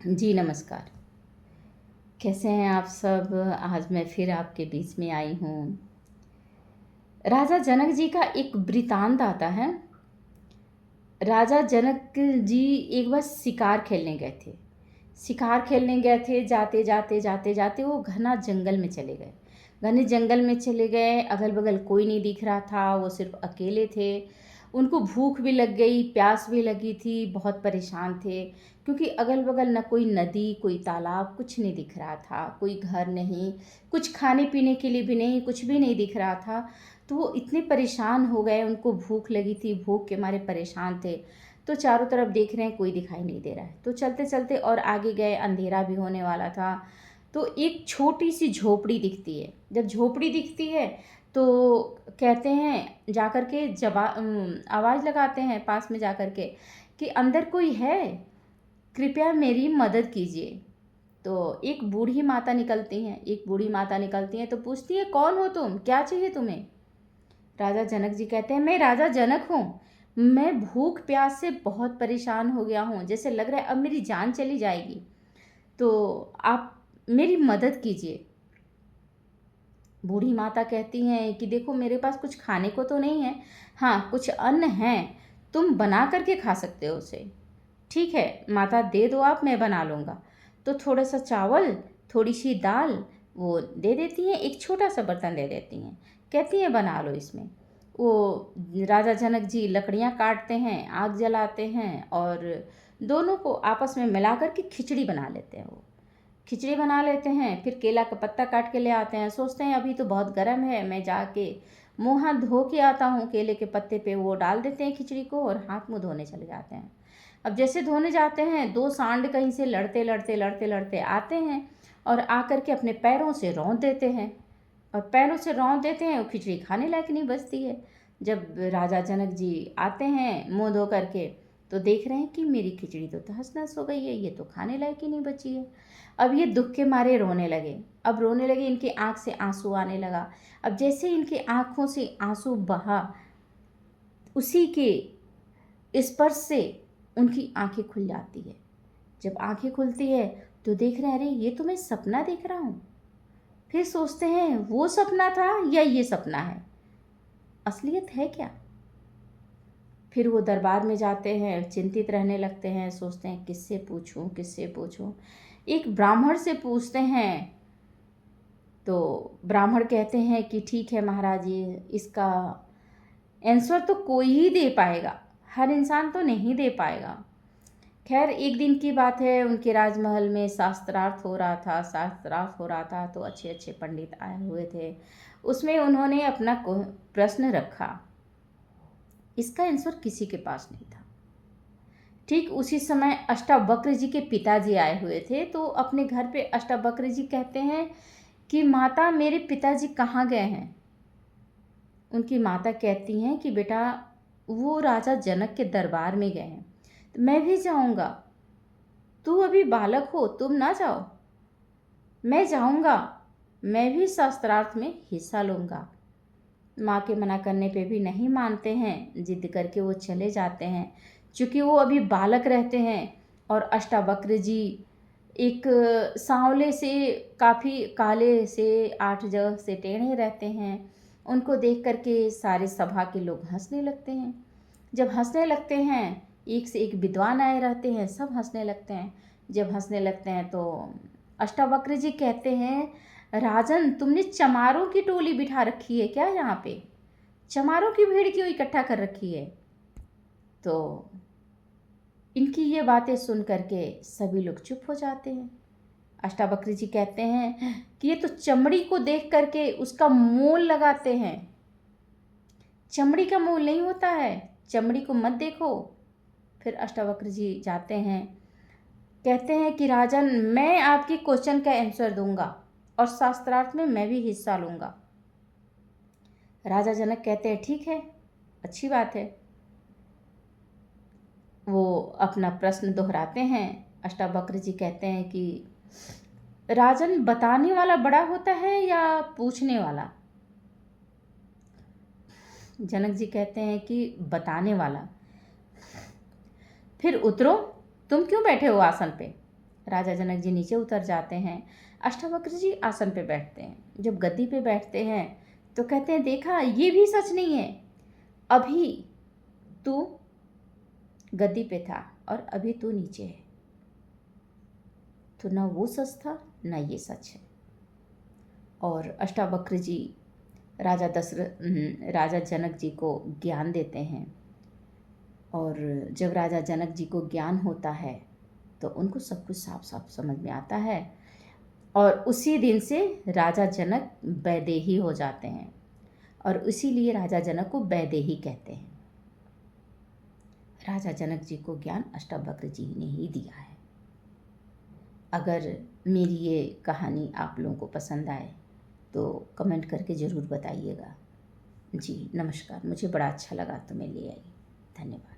जी नमस्कार। कैसे हैं आप सब? आज मैं फिर आपके बीच में आई हूँ। राजा जनक जी का एक वृतांत आता है। राजा जनक जी एक बार शिकार खेलने गए थे। शिकार खेलने गए थे, जाते जाते जाते जाते वो घना जंगल में चले गए। घने जंगल में चले गए, अगल बगल कोई नहीं दिख रहा था, वो सिर्फ अकेले थे। उनको भूख भी लग गई, प्यास भी लगी थी, बहुत परेशान थे, क्योंकि अगल बगल न कोई नदी, कोई तालाब, कुछ नहीं दिख रहा था, कोई घर नहीं, कुछ खाने पीने के लिए भी नहीं, कुछ भी नहीं दिख रहा था। तो वो इतने परेशान हो गए, उनको भूख लगी थी, भूख के मारे परेशान थे। तो चारों तरफ देख रहे हैं, कोई दिखाई नहीं दे रहा है। तो चलते चलते और आगे गए, अंधेरा भी होने वाला था। तो एक छोटी सी झोपड़ी दिखती है। जब झोपड़ी दिखती है तो कहते हैं, जाकर के आवाज़ लगाते हैं पास में जाकर के कि अंदर कोई है, कृपया मेरी मदद कीजिए। तो एक बूढ़ी माता निकलती हैं, एक बूढ़ी माता निकलती हैं तो पूछती है, कौन हो तुम, क्या चाहिए तुम्हें? राजा जनक जी कहते हैं, मैं राजा जनक हूँ। मैं भूख प्यास से बहुत परेशान हो गया हूँ, जैसे लग रहा है अब मेरी जान चली जाएगी। तो आप मेरी मदद कीजिए। बूढ़ी माता कहती हैं कि देखो, मेरे पास कुछ खाने को तो नहीं है, हाँ कुछ अन्न है, तुम बना करके खा सकते हो उसे। ठीक है माता, दे दो आप, मैं बना लूँगा। तो थोड़ा सा चावल, थोड़ी सी दाल वो दे देती हैं, एक छोटा सा बर्तन दे देती हैं, कहती हैं बना लो इसमें। वो राजा जनक जी लकड़ियाँ काटते हैं, आग जलाते हैं और दोनों को आपस में मिला कर के खिचड़ी बना लेते हैं। वो खिचड़ी बना लेते हैं, फिर केला का पत्ता काट के ले आते हैं, सोचते हैं अभी तो बहुत गर्म है, मैं जाके मुँह हाथ धो के आता हूँ। केले के पत्ते पे वो डाल देते हैं खिचड़ी को और हाथ मुँह धोने चले जाते हैं। अब जैसे धोने जाते हैं, दो सांड कहीं से लड़ते लड़ते लड़ते लड़ते आते हैं और आकर के अपने पैरों से रौंद देते हैं। और पैरों से रौंद देते हैं, वो खिचड़ी खाने लायक नहीं बचती है। जब राजा जनक जी आते हैं मुँह धो करके, तो देख रहे हैं कि मेरी खिचड़ी तो तहस नहस हो गई है, ये तो खाने लायक ही नहीं बची है। अब ये दुख के मारे रोने लगे। अब रोने लगे, इनकी आँख से आंसू आने लगा। अब जैसे इनकी आँखों से आंसू बहा, उसी के स्पर्श से उनकी आंखें खुल जाती है। जब आंखें खुलती है तो देख रहे हैं, अरे ये तो मैं सपना देख रहा हूँ। फिर सोचते हैं, वो सपना था या ये सपना है, असलियत है क्या? फिर वो दरबार में जाते हैं, चिंतित रहने लगते हैं, सोचते हैं किससे पूछूं, किससे पूछूं। एक ब्राह्मण से पूछते हैं। तो ब्राह्मण कहते हैं कि ठीक है महाराज जी, इसका आंसर तो कोई ही दे पाएगा, हर इंसान तो नहीं दे पाएगा। खैर एक दिन की बात है, उनके राजमहल में शास्त्रार्थ हो रहा था, तो अच्छे अच्छे पंडित आए हुए थे। उसमें उन्होंने अपना प्रश्न रखा, इसका आंसर किसी के पास नहीं था। ठीक उसी समय अष्टावक्र जी के पिताजी आए हुए थे। तो अपने घर पे अष्टावक्र जी कहते हैं कि माता, मेरे पिताजी कहाँ गए हैं? उनकी माता कहती हैं कि बेटा, वो राजा जनक के दरबार में गए हैं। तो मैं भी जाऊंगा, तू अभी बालक हो, तुम ना जाओ, मैं जाऊंगा, मैं भी शास्त्रार्थ में हिस्सा लूंगा। माँ के मना करने पे भी नहीं मानते हैं, जिद करके वो चले जाते हैं। चूँकि वो अभी बालक रहते हैं और अष्टावक्र जी एक सांवले से, काफ़ी काले से, 8 जगह से टेढ़े रहते हैं। उनको देख करके सारे सभा के लोग हंसने लगते हैं। जब हंसने लगते हैं, एक से एक विद्वान आए रहते हैं, सब हंसने लगते हैं। जब हंसने लगते हैं तो अष्टावक्र जी कहते हैं, राजन तुमने चमारों की टोली बिठा रखी है क्या यहाँ पे? चमारों की भीड़ क्यों इकट्ठा कर रखी है? तो इनकी ये बातें सुन करके सभी लोग चुप हो जाते हैं। अष्टावक्र जी कहते हैं कि ये तो चमड़ी को देख करके उसका मोल लगाते हैं, चमड़ी का मोल नहीं होता है, चमड़ी को मत देखो। फिर अष्टावक्र जी जाते हैं, कहते हैं कि राजन, मैं आपके क्वेश्चन का आंसर दूंगा और शास्त्रार्थ में मैं भी हिस्सा लूंगा। राजा जनक कहते हैं ठीक है, अच्छी बात है। वो अपना प्रश्न दोहराते हैं। अष्टावक्र जी कहते हैं कि राजन, बताने वाला बड़ा होता है या पूछने वाला? जनक जी कहते हैं कि बताने वाला। फिर उतरो, तुम क्यों बैठे हो आसन पे? राजा जनक जी नीचे उतर जाते हैं। अष्टावक्र जी आसन पे बैठते हैं। जब गद्दी पे बैठते हैं तो कहते हैं, देखा ये भी सच नहीं है, अभी तू गद्दी पे था और अभी तू नीचे है, तो ना वो सच था ना ये सच है। और अष्टावक्र जी राजा जनक जी को ज्ञान देते हैं। और जब राजा जनक जी को ज्ञान होता है तो उनको सब कुछ साफ साफ समझ में आता है। और उसी दिन से राजा जनक वैदेही हो जाते हैं और इसीलिए राजा जनक को वैदेही कहते हैं। राजा जनक जी को ज्ञान अष्टावक्र जी ने ही दिया है। अगर मेरी ये कहानी आप लोगों को पसंद आए तो कमेंट करके ज़रूर बताइएगा। जी नमस्कार, मुझे बड़ा अच्छा लगा तो मैं ले आई। धन्यवाद।